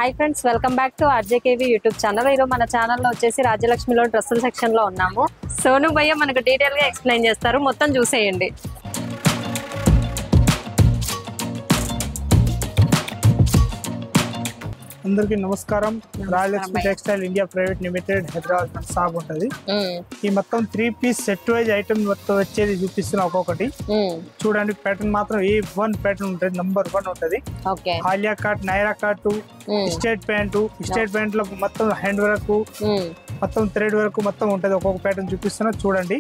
High friends welcome back to RJKV YouTube channel మన ఛానల్లో వచ్చేసి రాజలక్ష్మిలో డ్రెస్సుల సెక్షన్ లో ఉన్నాము. సోను భయ్య మనకు డీటెయిల్ గా ఎక్స్ప్లెయిన్ చేస్తారు, మొత్తం చూసేయండి. అందరికీ నమస్కారం. Rajalakshmi textile India private limited Hyderabad మన షాప్ ఉంటది. ఈ మొత్తం 3 పీస్ సెట్ వైజ్ ఐటమ్ మొత్తం వచ్చేది చూపిస్తున్నా ఒక్కొక్కటి. చూడండి, ప్యాటర్న్ మాత్రం A1 ప్యాటర్న్ ఉంటది, నంబర్ 1 ఉంటది. Alia cut, Naira cut, state pant లో మొత్తం హ్యాండ్ వర్క్, మొత్తం థ్రెడ్ వర్క్ మొత్తం ఉంటది. ఒక్కొక్క ప్యాటర్న్ చూపిస్తున్నా చూడండి.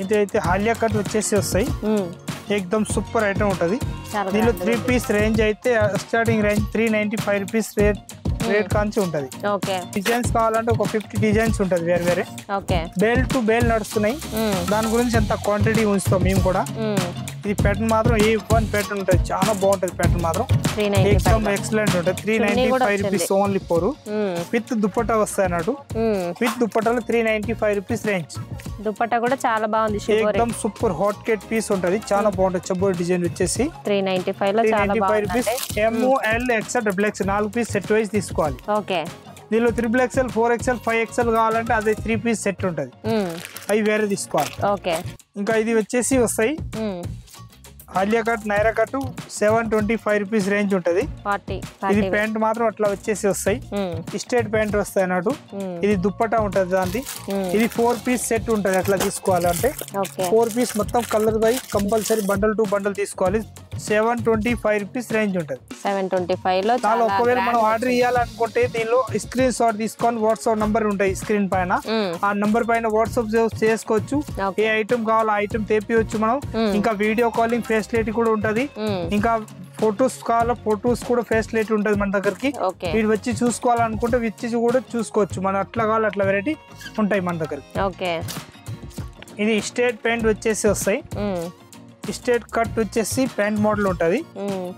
ఇదైతే హాలియా కట్ వచ్చేసి వస్తాయి. ఎక్దమ్ సూపర్ ఐటమ్ ఉంటది. దీనిలో 3 పీస్ రేంజ్ అయితే స్టార్టింగ్ రేంజ్ 395 రూపీస్ రేట్ కాంచి ఉంటది. డిజైన్స్ కావాలంటే ఒక 50 డిజైన్స్ ఉంటది వేరే వేరే. బేల్ టు బేల్ నడుస్తున్నాయి. దాని గురించి ఎంత క్వాంటిటీ ఉంచుతాం మేము కూడా. ఇది ప్యాటర్న్ మాత్రం A1 ప్యాటర్న్ ఉంటది, చాలా బాగుంటది. ప్యాటర్న్ మాత్రం ఎక్దమ్ ఎక్సలెంట్ ఉంటది. 395 rupees only four with dupatta వస్తాయి అన్నట్టు. విత్ దుపట్టాలో 395 రూపీస్ రేంజ్. దుపట్టా కూడా చాలా బాగుంది, ఎక్దమ్ సూపర్ హాట్ కేట్ పీస్ ఉంటది, చాలా బాగుంటది. చబ్బోరి డిజైన్ వచ్చేసి 395 లో చాలా బాగుంది. Rupees. ML XL XXL 4 piece set wise తీసుకోవాలి. దీనిలో 3XL 4XL 5XL కావాలంటే అదే 3 పీస్ సెట్ ఉంటది, అవి వేరే తీసుకోవాలి. ఇంకా ఇది వచ్చేసి వస్తాయి Alia cut, Naira cut 725 rupees range ఉంటది. ఇది ప్యాంట్ మాత్రం అట్లా వచ్చేసి వస్తాయి, స్టేట్ ప్యాంట్ వస్తాయి అన్నట్టు. ఇది దుప్పటా ఉంటది దాన్ని. ఇది 4 పీస్ సెట్ ఉంటది. అట్లా తీసుకోవాలంటే 4 పీస్ మొత్తం colour by compulsory bundle to bundle తీసుకోవాలి. 725 రూపీస్ రేంజ్ ఉంటది. 725 లో చాలా. ఒకవేళ మనం ఆర్డర్ ఇవ్వాలనుకుంటే దీనిలో స్క్రీన్ షాట్ తీసుకొని వాట్సాప్ నంబర్ ఉంటాయి స్క్రీన్ పైన, ఆ నంబర్ పైన వాట్సాప్ చేసుకోవచ్చు. ఏ ఐటమ్ కావాలో ఆ ఐటమ్ తెప్పియొచ్చు మనం. ఇంకా వీడియో కాలింగ్ ఫెసిలిటీ కూడా ఉంటది. ఇంకా ఫొటోస్ కావాలో ఫొటోస్ కూడా ఫెసిలిటీ ఉంటది మన దగ్గరికి. వీడు వచ్చి చూసుకోవాలనుకుంటే వచ్చి కూడా చూసుకోవచ్చు. మనం అట్లా కావాలి అట్లా వెరైటీ ఉంటాయి మన దగ్గర. ఇది స్టేట్ ప్యాంట్ వచ్చేసి వస్తాయి. స్టేట్ కట్ వచ్చేసి ప్యాంట్ మోడల్ ఉంటది.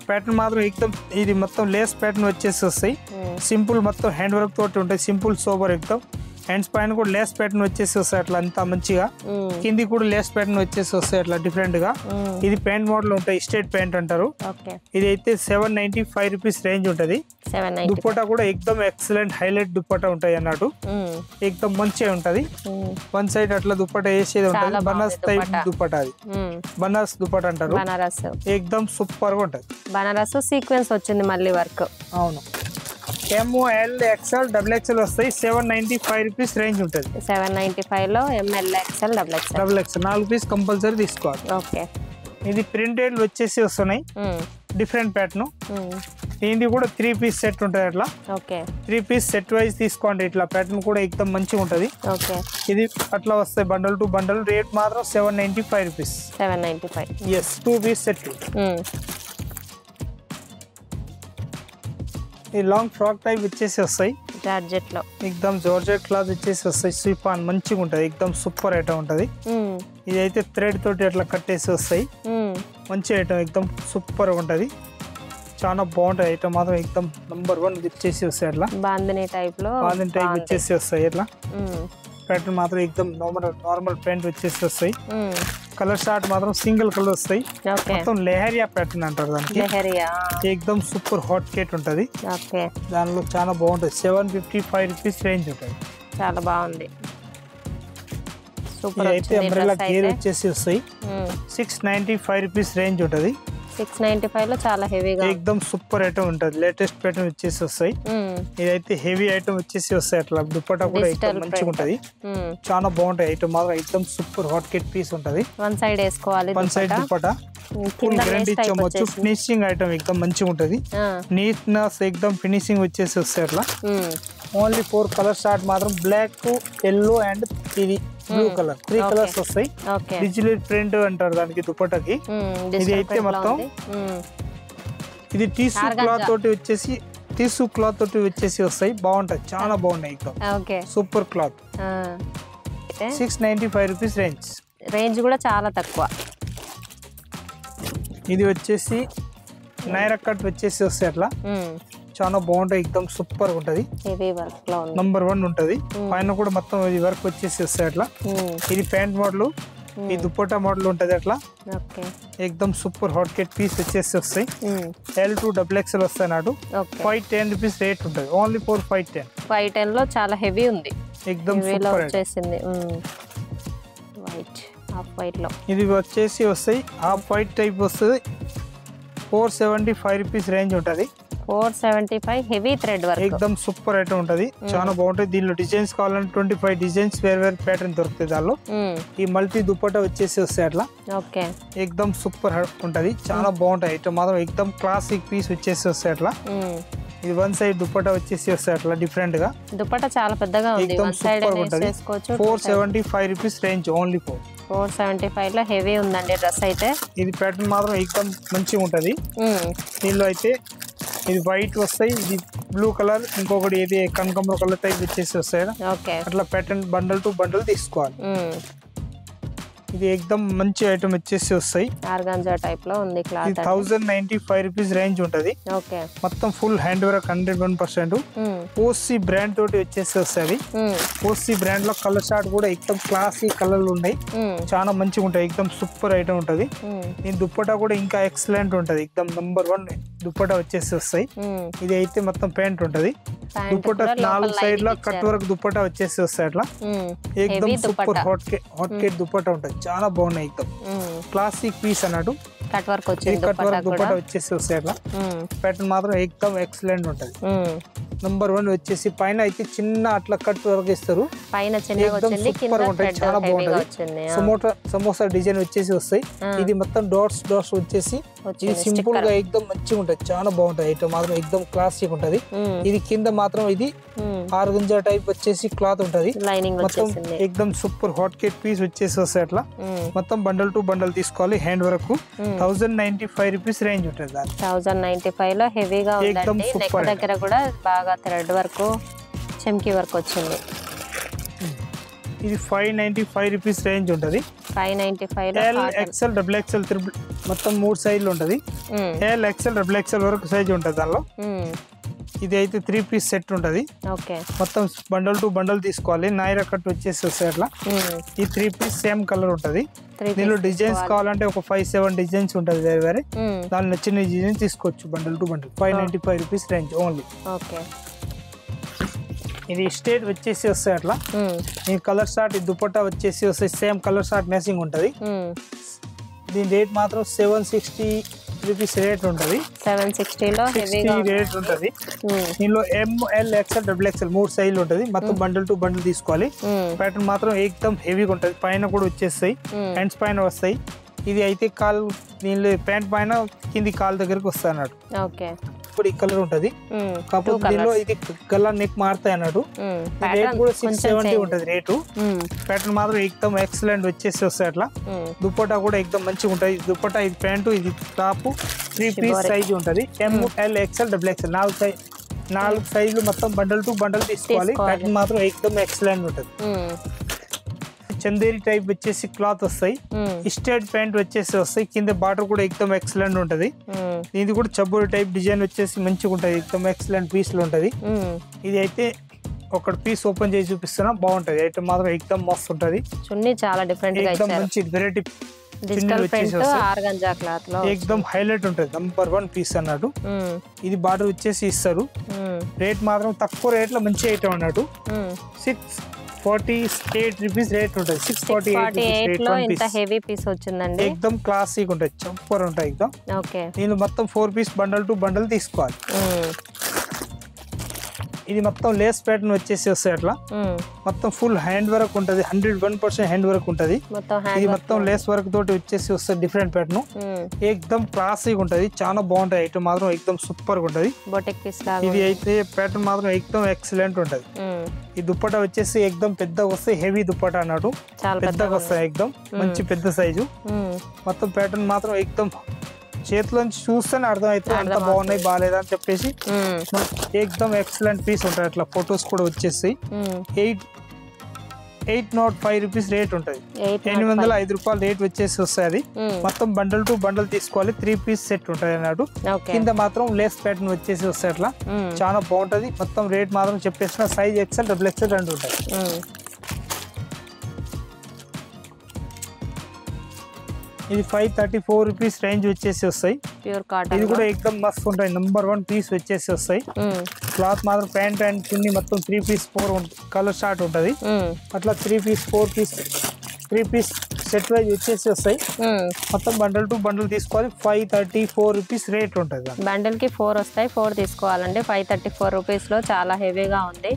ప్యాటర్న్ మాత్రం ఎక్దమ్ ఇది మొత్తం లేస్ ప్యాటర్న్ వచ్చేసి వస్తాయి. సింపుల్ మొత్తం హ్యాండ్ వర్క్ తోటి ఉంటాయి. Simple sober ఎక్దమ్. హ్యాండ్స్ పైన కూడా లేస్ ప్యాటర్న్ వచ్చేసి వస్తాయి అట్లా అంతా మంచిగా. కింది కూడా లేస్ ప్యాటర్న్ వచ్చేసి వస్తాయి అట్లా డిఫరెంట్ గా. ఇది ప్యాంట్ మోడల్ ఉంటాయి, స్టేట్ ప్యాంట్ అంటారు. ఇది అయితే 795 రూపీస్ రేంజ్ ఉంటది. దుప్పటా కూడా ఎక్దమ్ ఎక్సలెంట్ హైలైట్ దుప్పటా ఉంటాయి అన్నట్టు. ఎక్దమ్ మంచిగా ఉంటది. వన్ సైడ్ అట్లా దుప్పటా వేసేది ఉంటది. బనారస్ టైప్ దుప్పటా, అది బనారస్ దుప్పటా అంటారు. ఎక్దమ్ సూపర్ గా ఉంటది. బనారస్ సీక్వెన్స్ వచ్చింది మళ్ళీ వర్క్. అవును. ML XL XXL వస్తాయి. 795 రూపీస్ రేంజ్ ఉంటది. 795 లో ML XL XXL 4 piece compulsory తీసుకోవాలి. ఇది ప్రింటెడ్ వచ్చేసి వస్తున్నాయి, డిఫరెంట్ ప్యాటర్న్. దీనికి కూడా 3 పీస్ సెట్ ఉంటది. అట్లా 3 పీస్ సెట్ వైజ్ తీసుకోండి. ఇట్లా ప్యాటర్న్ కూడా ఎక్దమ్ మంచిగా ఉంటది. ఇది అట్లా వస్తాయి బండల్ టు బండల్. రేట్ మాత్రం 795 రూపీస్. 795. Yes, 2 piece set. ఈ లాంగ్ ఫ్రాక్ టైప్ వచ్చేసి వస్తాయి జార్జెట్ లో. ఎక్దమ్ జార్జెట్ క్లాత్ వచ్చేసి వస్తాయి. స్విపాన్ మంచిగా ఉంటది, ఎక్దమ్ సూపర్ ఐటమ్ ఉంటది. ఇది అయితే థ్రెడ్ తోటి అట్లా కట్టేసి వస్తాయి. మంచి ఐటమ్, ఎక్దమ్ సూపర్ గా ఉంటది. చాలా బాగుంటది ఐటమ్ మాత్రం. ఎక్దమ్ నంబర్ 1 వచ్చేసి వస్తాయి. అట్లా బాందిని టైప్ వచ్చేసి వస్తాయి. అట్లా ప్యాటర్న్ మాత్రం ఎక్దమ్ నార్మల్ ప్యాంట్ వచ్చేసి వస్తాయి. కలర్ షార్ట్ మాత్రం సింగిల్ కలర్ వస్తాయి. మొత్తం లెహరియా ప్యాటర్న్ అంటారు దానికి. ఎక్దమ్ సూపర్ హాట్ కేట్ ఉంటది. దానిలో చాలా బాగుంటది. 755 రూపీస్ రేంజ్ ఉంటది. చాలా బాగుంది. అయితే అంబ్రెల్లా గేర్ వచ్చేసి వస్తాయి. 695 రూపీస్ రేంజ్ ఉంటది. 695 లో చాలా హెవీగా ఎక్దమ్ సూపర్ ఐటమ్ ఉంటది. లేటెస్ట్ ప్యాటర్న్ వచ్చేసి వస్తాయి. ఇదైతే హెవీ ఐటమ్ వచ్చేసి వస్తాయి. అట్లా దుప్పటా కూడా ఎక్దమ్ మంచిగా ఉంటది. చాలా బాగుంటాయి ఐటమ్ మాత్రం. ఎక్దమ్ సూపర్ హాట్ కేట్ పీస్ ఉంటది. వన్ సైడ్ వేసుకోవాలి, one side dupatta full guarantee ఇచ్చామొచ్చు. ఫినిషింగ్ ఐటమ్ ఎక్దమ్ మంచిగా ఉంటది. నీట్నెస్ ఎక్దమ్ ఫినిషింగ్ వచ్చేసి వస్తాయి. అట్లా ఓన్లీ 4 కలర్ షార్ట్ మాత్రం బ్లాక్, ఎల్లో అండ్ ఇది బ్లూ కలర్. 3 కలర్స్ వస్తాయి. డిజిటల్ ప్రింట్ అంటారు దానికి దుపట్టాకి. ఇది అయితే మొత్తం ఇది టిష్యూ క్లాత్ తోటి వచ్చేసి వస్తాయి. బాగుంటాయి, చాలా బాగున్నాయి. Super cloth. 695 rupees range. Range కూడా చాలా తక్కువ. ఇది వచ్చేసి నైరా కట్ వచ్చేసి వస్తాయి అట్లా చాలా బాగుంటాయి ఎక్దమ్ సూపర్ ఉంటది నంబర్ 1 ఉంటది పైన కూడా మొత్తం ఇది వర్క్ వచ్చేసి వస్తాయి అట్లా ఇది ప్యాంట్ మోడల్ ఈ దుపట్టా మోడల్ ఉంటది అట్లా ఎక్దమ్ సూపర్ హాట్ కేట్ పీస్ వచ్చేసి వస్తాయి L2 XXL వస్తాయి నాడు 510 రూపీస్ రేట్ ఉంటది ఓన్లీ ఫర్ 510 లో చాలా హెవీ ఉంది ఎక్దమ్ సూపర్ వచ్చేసింది వైట్ హాఫ్ వైట్ లో ఇది వచ్చేసి వస్తాయి హాఫ్ వైట్ టైప్ వస్తుంది 475 రూపీస్ రేంజ్ ఉంటది 475 హెవీ థ్రెడ్ వర్క్ ఎక్దమ్ సూపర్ ఐటమ్ ఉంటది చాలా బాగుంటది దీనిలో డిజైన్స్ కావాలంటే 25 డిజైన్స్ వేరే ప్యాటర్న్ దొరుకుతాయి దానిలో ఈ మల్టీ దుపట్టా వచ్చేసి వస్తాయి అట్లా ఓకే ఎక్దమ్ సూపర్ ఉంటది చాలా బాగుంటాయి ఐటమ్ మాత్రం ఎక్దమ్ క్లాసిక్ పీస్ వచ్చేసి వస్తాయి అట్లా ఇది వన్ సైడ్ దుపట్టా వచ్చేసి వస్తాయి అట్లా డిఫరెంట్ గా దుపట్టా చాలా పెద్దగా ఉంది వన్ సైడ్ వేసుకోవచ్చు 475 రూపీస్ రేంజ్ ఓన్లీ 475 లో హెవీ ఉందండి డ్రెస్ అయితే ఇది ప్యాటర్న్ మాత్రం ఎక్దమ్ మంచిగా ఉంటది దీనిలో అయితే ఇది వైట్ వస్తాయి ఇది బ్లూ కలర్ ఇంకొకటి ఇది కనకాంబరం కలర్ టైప్ వచ్చేసి వస్తాయి అట్లా ప్యాటర్న్ బండల్ టు బండల్ తీసుకోవాలి ఇది ఎక్దమ్ మంచి ఐటమ్ వచ్చేసి వస్తాయి ఆర్గాంజా టైప్ లో ఉంది క్లాత్ 1095 రూపీస్ రేంజ్ ఉంటది మొత్తం full hand work 101% OC brand తోటి వచ్చేసి వస్తుంది ఓసి బ్రాండ్ లో కలర్ షార్ట్ కూడా ఎక్దమ్ క్లాసీ కలర్లు ఉన్నాయి చాలా మంచిగా ఉంటాయి ఎక్దమ్ సూపర్ ఐటమ్ ఉంటది ఈ దుప్పటా కూడా ఇంకా ఎక్సలెంట్ ఉంటది ఎక్దమ్ నంబర్ 1 దుప్పటా వచ్చేసి వస్తాయి ఇది అయితే మొత్తం ప్యాంట్ ఉంటది దుప్పటా 4 సైడ్ లో కట్ వర్క్ దుప్పటా వచ్చేసి వస్తాయి అట్లా ఎక్దమ్ సూపర్ హాట్ కేట్ దుప్పటా ఉంటది చాలా బాగున్నాయి ఎక్దమ్ క్లాసిక్ పీస్ అన్నట్టు కట్ వర్క్ వచ్చేసి దుపట్టా వచ్చేసి వస్తాయి అట్లా ప్యాటర్న్ మాత్రం ఎక్దమ్ ఎక్సలెంట్ ఉంటది నంబర్ 1 వచ్చేసి పైన అయితే చిన్న అట్లా కట్ వర్క్ ఇస్తారు పైన చిన్నగా ఉంటాయి చాలా బాగుంటది సమోసా డిజైన్ వచ్చేసి వస్తాయి ఇది మొత్తం డాట్స్ వచ్చేసి ఇది సింపుల్ గా ఎక్దమ్ మంచిగా ఉంటది చాలా బాగుంటది ఐటమ్ మాత్రం ఎక్దమ్ క్లాసిక్ ఉంటది ఇది కింద మాత్రం ఇది ఆర్గంజా టైప్ వచ్చేసి క్లాత్ ఉంటది మొత్తం ఎక్దమ్ సూపర్ హాట్ కేట్ పీస్ వచ్చేసి వస్తాయి అట్లా మొత్తం బండల్ టు బండల్ తీసుకోవాలి హ్యాండ్ వర్క్ 1095 రూపీస్ రేంజ్ ఉంటది 1095 లో హెవీగా ఉందండి నెక్ దగ్గర కూడా బాగా థ్రెడ్ వర్క్ చెమ్కీ వర్క్ వచ్చింది ఇది 595 రూపీస్ రేంజ్ ఉంటది 595 లో L XL XXL ట్రిపుల్ మొత్తం 3 సైజులు ఉంటది L XL XXL వరకు సైజ్ ఉంటది దానిలో ఇది అయితే 3 పీస్ సెట్ ఉంటది మొత్తం బండల్ టు బండల్ తీసుకోవాలి నైరా కట్ వచ్చేసి వస్తాయి అట్లా ఈ 3 పీస్ సేమ్ కలర్ ఉంటది దీనిలో డిజైన్స్ కావాలంటే ఒక 5-7 డిజైన్స్ ఉంటది వేరే వేరే దాని నచ్చిన డిజైన్ తీసుకోవచ్చు bundle to bundle 595 rupees range only ఇది స్టేట్ వచ్చేసి వస్తాయి అట్లా ఈ కలర్ షార్ట్ ఈ దుపట్టా వచ్చేసి వస్తాయి సేమ్ కలర్ షార్ట్ మ్యాచింగ్ ఉంటది దీని రేట్ మాత్రం 760 రూపీస్ రేట్ ఉంటది 760 లో హెవీగా రేట్ ఉంటది దీనిలో ML XL XXL 3 సైజులు ఉంటది మొత్తం బండల్ టు బండల్ తీసుకోవాలి ప్యాటర్న్ మాత్రం ఎక్దమ్ హెవీగా ఉంటది పైన కూడా వచ్చేస్తాయి హ్యాండ్స్ పైన వస్తాయి ఇది అయితే కాల్ దీనిలో ప్యాంట్ పైన కింది కాల్ దగ్గరకు వస్తాయి అన్నట్టు ఇప్పుడు ఈ కలర్ ఉంటది కాకపోతే దీనిలో ఇది గల్లా నెక్ మారుతాయి అన్నట్టు రేట్ కూడా 670 ఉంటది రేటు ప్యాటర్న్ మాత్రం ఎక్దమ్ ఎక్సలెంట్ వచ్చేసి వస్తాయి అట్లా దుపట్టా కూడా ఎక్దమ్ మంచిగా ఉంటది దుపట్టా ఇది ప్యాంటు ఇది టాప్ 3 పీస్ సైజ్ ఉంటది ML XL XXL 4 సైజులు మొత్తం బండల్ టు బండల్ తీసుకోవాలి ప్యాటర్న్ మాత్రం ఎక్దమ్ ఎక్సలెంట్ ఉంటది చందేరి టైప్ వచ్చేసి క్లాత్ వస్తాయి స్టేట్ ప్యాంట్ వచ్చేసి వస్తాయి కింద బార్డర్ కూడా ఎక్దమ్ ఎక్సలెంట్ ఉంటది ఇది కూడా చబ్బూరి టైప్ డిజైన్ వచ్చేసి మంచిగా ఉంటది ఎక్దమ్ ఎక్సలెంట్ పీస్ లో ఉంటది ఇది అయితే ఒక పీస్ ఓపెన్ చేసి చూపిస్తున్నా బాగుంటది ఐటమ్ మాత్రం ఎక్దమ్ మస్తు ఉంటది చున్నీ చాలా డిఫరెంట్ గా ఇచ్చారు మంచి variety digital print organza cloth లో ఎక్దమ్ హైలైట్ ఉంటది నంబర్ 1 పీస్ అన్నట్టు ఇది బార్డర్ వచ్చేసి ఇస్తారు రేట్ మాత్రం తక్కువ రేట్ లో మంచి ఐటమ్ అన్నట్టు 648 రూపీస్ రేట్ ఉంటది 648 లో ఇంత హెవీ పీస్ వచ్చిందండి ఎక్దమ్ క్లాసిక్ ఉంటది సూపర్ ఉంటాయి ఎక్దమ్ దీనిలో మొత్తం 4 పీస్ బండల్ టు బండల్ తీసుకోవాలి ఇది మొత్తం లేస్ ప్యాటర్న్ వచ్చేసి వస్తాయి అట్లా మొత్తం ఫుల్ హ్యాండ్ వర్క్ ఉంటది 101% హ్యాండ్ వర్క్ ఉంటది ఇది మొత్తం లేస్ వర్క్ తోటి వచ్చేసి వస్తుంది డిఫరెంట్ ప్యాటర్న్ ఎక్దమ్ క్లాసిక్ ఉంటది చాలా బాగుంటది ఐటమ్ మాత్రం ఎక్దమ్ సూపర్ గా ఉంటది ఇది అయితే ప్యాటర్న్ మాత్రం ఎక్దమ్ ఎక్సలెంట్ ఉంటది ఈ దుపట్టా వచ్చేసి ఎక్దమ్ పెద్దగా వస్తాయి హెవీ దుపట్టా అన్నట్టు పెద్దగా వస్తాయి ఎక్దమ్ మంచి పెద్ద సైజు మొత్తం ప్యాటర్న్ మాత్రం ఎక్దమ్ చేతిలోంచి చూస్తేనే అర్థం అవుతుంది అంత బాగున్నాయి బాగాలేదా అని చెప్పేసి ఎక్దమ్ ఎక్సలెంట్ పీస్ ఉంటాయి అట్లా ఫొటోస్ కూడా వచ్చేస్తాయి 805 రూపీస్ రేట్ ఉంటుంది. 805 రూపాయలు రేట్ వచ్చేసి వస్తాయి. అది మొత్తం బండల్ టు బండల్ తీసుకోవాలి. 3 పీస్ సెట్ ఉంటుంది అన్నట్టు. కింద మాత్రం లేస్ ప్యాటర్న్ వచ్చేసి వస్తాయి. అట్లా చాలా బాగుంటది. మొత్తం రేట్ మాత్రం చెప్పేసిన సైజ్ XL XXL రెండు ఉంటాయి. ఇది 534 రూపీస్ రేంజ్ వచ్చేసి వస్తాయి. ఇది కూడా ఎక్దమ్ మస్తు ఉంటాయి. నెంబర్ 1 పీస్ వచ్చేసి వస్తాయి. క్లాత్ మాత్రం ప్యాంట్ అండ్ చున్నీ మొత్తం 3 పీస్ 4 కలర్ షార్ట్ ఉంటది. అట్లా 3 piece 4 piece 3 piece set wise వచ్చేసి వస్తాయి. మొత్తం బండల్ టు బండల్ తీసుకోవాలి. 534 రూపీస్ రేట్ ఉంటుంది. బండల్ కి 4 వస్తాయి. 4 తీసుకోవాలండి. 534 రూపీస్ లో చాలా హెవీగా ఉంది.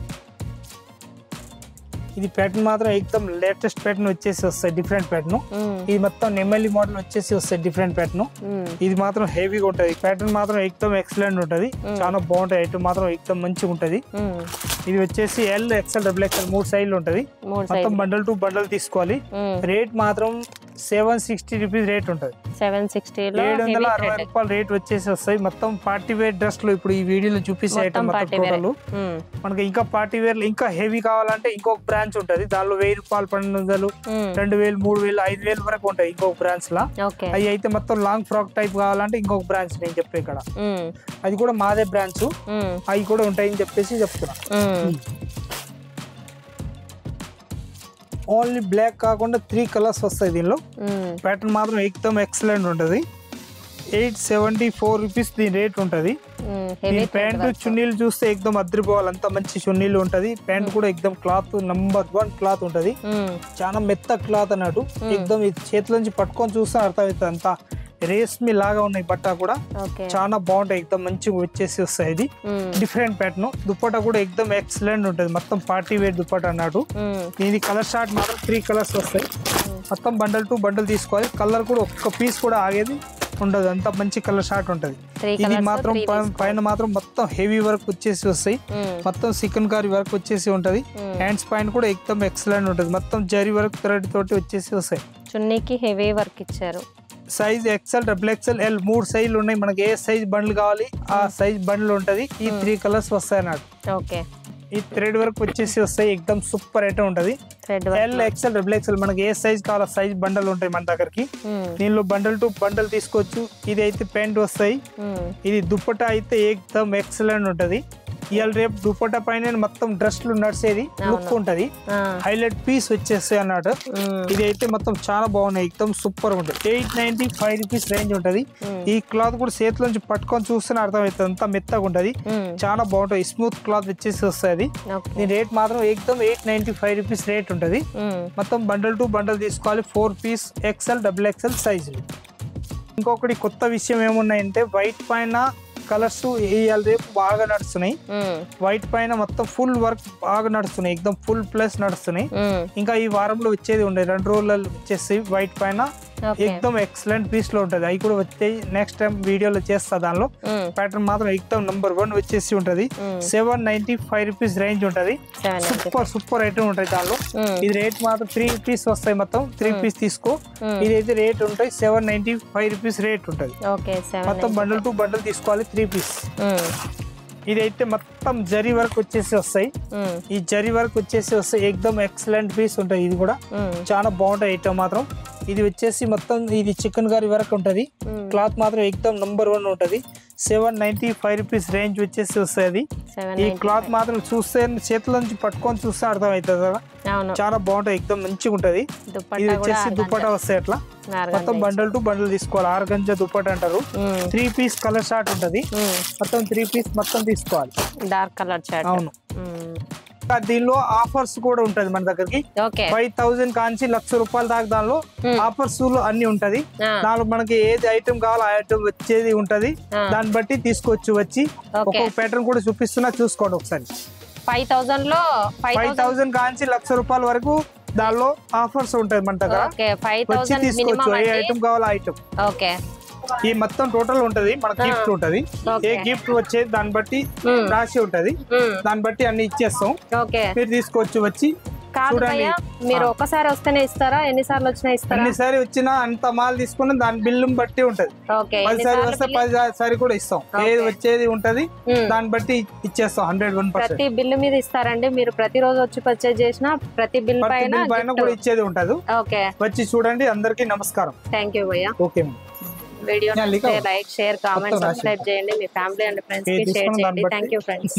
ఇది ప్యాటర్న్ మాత్రం ఎక్దమ్ లేటెస్ట్ ప్యాటర్న్ వచ్చేసి వస్తాయి. Different pattern. ఇది మొత్తం నెమ్మలి మోడల్ వచ్చేసి వస్తాయి. Different pattern. ఇది మాత్రం హెవీగా ఉంటది. ప్యాటర్న్ మాత్రం ఎక్దమ్ ఎక్సలెంట్ ఉంటది. చాలా బాగుంటది. ఐటమ్ మాత్రం ఎక్దమ్ మంచిగా ఉంటది. ఇది వచ్చేసి L XL XXL 3 సైజులు ఉంటది. మొత్తం బండల్ టు బండల్ తీసుకోవాలి. రేట్ మాత్రం 760 రూపీస్ రేట్ ఉంటది. 760 రూపాయలు రేట్ వచ్చేసి వస్తాయి. మొత్తం పార్టీ వేర్ డ్రెస్ లో ఇప్పుడు ఈ వీడియోలో చూపిస్తే ఐటమ్ టోటల్ మనకి ఇంకా పార్టీ వేర్ ఇంకా హెవీ కావాలంటే ఇంకొక బ్రాంచ్ ఉంటది. దానిలో 1000 రూపాయలు 1200 2000 3000 5000 వరకు ఉంటాయి ఇంకొక బ్రాంచ్ లా. అవి అయితే మొత్తం లాంగ్ ఫ్రాక్ టైప్ కావాలంటే ఇంకొక బ్రాంచ్ నేను చెప్పే ఇక్కడ. అది కూడా మాదే బ్రాంచ్. అవి కూడా ఉంటాయని చెప్పేసి చెప్తున్నా. ఓన్లీ బ్లాక్ కాకుండా 3 కలర్స్ వస్తాయి దీనిలో. ప్యాటర్న్ మాత్రం ఎక్దమ్ ఎక్సలెంట్ ఉంటది. 874 రూపీస్ దీని రేట్ ఉంటది. ప్యాంట్ చున్నీలు చూస్తే ఎక్దమ్ అద్రిపోవాలి. అంత మంచి చున్నీలు ఉంటది. ప్యాంట్ కూడా ఎక్దమ్ క్లాత్ నంబర్ 1 క్లాత్ ఉంటది. చాలా మెత్త క్లాత్ అన్నట్టు. ఎక్దమ్ చేతుల నుంచి పట్టుకొని చూస్తే అర్థమవుతుంది. అంత రేస్మి లాగా ఉన్నాయి బట్ట కూడా. చాలా బాగుంటాయి. ఎక్దమ్ మంచిగా వచ్చేసి వస్తాయి. ఇది డిఫరెంట్ ప్యాటర్న్. దుప్పటా కూడా ఎక్దమ్ ఎక్సలెంట్ ఉంటది. మొత్తం పార్టీ వేర్ దుప్పటా అన్నట్టు. దీని కలర్ షార్ట్ మాత్రం 3 కలర్స్ వస్తాయి. మొత్తం బండల్ టు బండల్ తీసుకోవాలి. కలర్ కూడా ఒక్క పీస్ కూడా ఆగేది ఉండదు. అంత మంచి కలర్ షార్ట్ ఉంటది. ఇది మాత్రం పైన మాత్రం మొత్తం హెవీ వర్క్ వచ్చేసి వస్తాయి. మొత్తం చికెన్ కర్రీ వర్క్ వచ్చేసి ఉంటది. హ్యాండ్స్ పైన కూడా ఎక్దమ్ ఎక్సలెంట్ ఉంటది. మొత్తం జరీ వర్క్ థ్రెడ్ తోటి వచ్చేసి వస్తాయి. చున్నీకి హెవీ వర్క్ ఇచ్చారు. సైజ్ XL XXL L 3 సైజులు ఉన్నాయి. మనకి ఏ సైజ్ బండ్లు కావాలి ఆ సైజ్ బండ్లు ఉంటది. ఈ 3 కలర్స్ వస్తాయి అన్నట్టు. ఈ థ్రెడ్ వర్క్ వచ్చేసి వస్తాయి. ఎక్దమ్ సూపర్ ఐటమ్ ఉంటది. L XL XXL మనకి ఏ సైజ్ కావాలో సైజ్ బండల్ ఉంటాయి మన దగ్గరకి. దీనిలో బండల్ టు బండల్ తీసుకోవచ్చు. ఇది అయితే ప్యాంట్ వస్తాయి. ఇది దుప్పటా అయితే ఎక్దమ్ ఎక్సలెంట్ ఉంటది. ఇవాళ రేపు దుప్పటా పైన మొత్తం డ్రెస్లు నడిచేది లుక్ ఉంటది. హైలైట్ పీస్ వచ్చేస్తాయి అన్నట్టు. ఇది అయితే మొత్తం చాలా బాగున్నాయి. ఎక్దమ్ సూపర్ ఉంటుంది. 895 రూపీస్ రేంజ్ ఉంటది. ఈ క్లాత్ కూడా చేతుల నుంచి పట్టుకొని చూస్తేనే అర్థమవుతుంది. అంతా మెత్తగా ఉంటది. చాలా బాగుంటది. స్మూత్ క్లాత్ వచ్చేసి వస్తుంది. దీని రేట్ మాత్రం ఎక్దమ్ 895 రూపీస్ రేట్ ఉంటది. మొత్తం బండల్ టు బండల్ తీసుకోవాలి. 4 పీస్ XL XXL సైజులు. ఇంకొకటి కొత్త విషయం ఏమున్నాయంటే వైట్ పైన కలర్స్ ఇవాళ రేపు బాగా నడుస్తున్నాయి. వైట్ పైన మొత్తం ఫుల్ వర్క్ బాగా నడుస్తున్నాయి. ఎక్దమ్ ఫుల్ ప్లస్ నడుస్తున్నాయి. ఇంకా ఈ వారంలో వచ్చేది ఉండే 2 రోజులలో వచ్చేసి వైట్ పైన ఎక్దమ్ ఎక్సలెంట్ పీస్ లో ఉంటది. అవి కూడా వచ్చాయి. నెక్స్ట్ టైం వీడియోలో చేస్తా. దానిలో ప్యాటర్న్ మాత్రం ఎక్దమ్ నంబర్ 1 వచ్చేసి ఉంటది. 795 రూపీస్ రేంజ్ ఉంటది. సూపర్ ఐటమ్ ఉంటది దానిలో. ఇది రేట్ మాత్రం 3 పీస్ వస్తాయి. మొత్తం 3 పీస్ తీసుకో. ఇదైతే రేట్ ఉంటాయి 795 రూపీస్ రేట్ ఉంటది. మొత్తం బండల్ టు బండల్ తీసుకోవాలి. 3 పీస్. ఇదైతే మొత్తం జరీ వర్క్ వచ్చేసి వస్తాయి. ఈ జరీ వర్క్ వచ్చేసి వస్తాయి. ఎక్దమ్ ఎక్సలెంట్ పీస్ ఉంటది. ఇది కూడా చాలా బాగుంటాయి ఐటమ్ మాత్రం. ఇది వచ్చేసి మొత్తం ఇది చికెన్ కర్రీ వర్క్ ఉంటది. క్లాత్ మాత్రం ఎక్దమ్ నంబర్ 1 ఉంటది. 795 రూపీస్ రేంజ్ వచ్చేసి వస్తుంది. ఈ క్లాత్ మాత్రం చూస్తే చేతుల నుంచి పట్టుకొని చూస్తే అర్థం అవుతుంది కదా. చాలా బాగుంటది. ఎక్దమ్ మంచిగా ఉంటది. ఇది వచ్చేసి దుప్పటా వస్తాయి. అట్లా మొత్తం బండల్ టు బండల్ తీసుకోవాలి. ఆర్గంజా దుప్పటా అంటారు. 3 పీస్ కలర్ షార్ట్ ఉంటది. మొత్తం 3 పీస్ మొత్తం తీసుకోవాలి. Dark colour short. అవును. దీనిలో ఆఫర్స్ కూడా ఉంటది మన దగ్గరికి. 5000 కాంచి 1,00,000 రూపాయల దాకా దానిలో ఆఫర్స్ అన్ని ఉంటది. దానిలో మనకి ఏది ఐటమ్ కావాలో ఆ ఐటమ్ వచ్చేది ఉంటది. దాన్ని బట్టి తీసుకోవచ్చు. వచ్చి ఒక్కొక్క ప్యాటర్న్ కూడా చూపిస్తున్నా, చూసుకోండి ఒకసారి. 5000 కాంచి 1,00,000 రూపాయల వరకు దానిలో ఆఫర్స్ ఉంటది మన దగ్గర. వచ్చి తీసుకోవచ్చు. ఏ ఐటమ్ కావాలో ఐటమ్. ఈ మొత్తం టోటల్ ఉంటది. మన గిఫ్ట్ ఉంటది. ఏ గిఫ్ట్ వచ్చేది దాన్ని బట్టి రాసి ఉంటది. దాన్ని బట్టి అన్ని ఇచ్చేస్తాం. మీరు తీసుకోవచ్చు. వచ్చి కాదు చూడండి. భయ్యా, మీరు ఒక్కసారి వస్తేనే ఇస్తారా, ఎన్నిసార్లు వచ్చినా ఇస్తారా? ఎన్నిసారి వచ్చినా అంత మాల్ తీసుకున్నా దాని బిల్లు బట్టి ఉంటది. ఓకే, 10 సారి వస్తే 10 సారి కూడా ఇస్తాం. ఏది వచ్చేది ఉంటది దాన్ని బట్టి ఇచ్చేస్తాం 101%. ప్రతి బిల్లు మీద ఇస్తారండి. మీరు ప్రతిరోజు వచ్చి పర్చేజ్ చేసిన ప్రతి బిల్ పైన కూడా ఇచ్చేది ఉంటది. ఓకే, వచ్చి చూడండి. అందరికి నమస్కారం. థ్యాంక్ యూ భయ్యా. Okay, video like, share, comment, subscribe చేయండి. మీ ఫ్యామిలీ అండ్ ఫ్రెండ్స్ కి షేర్ చేయండి. Thank you friends.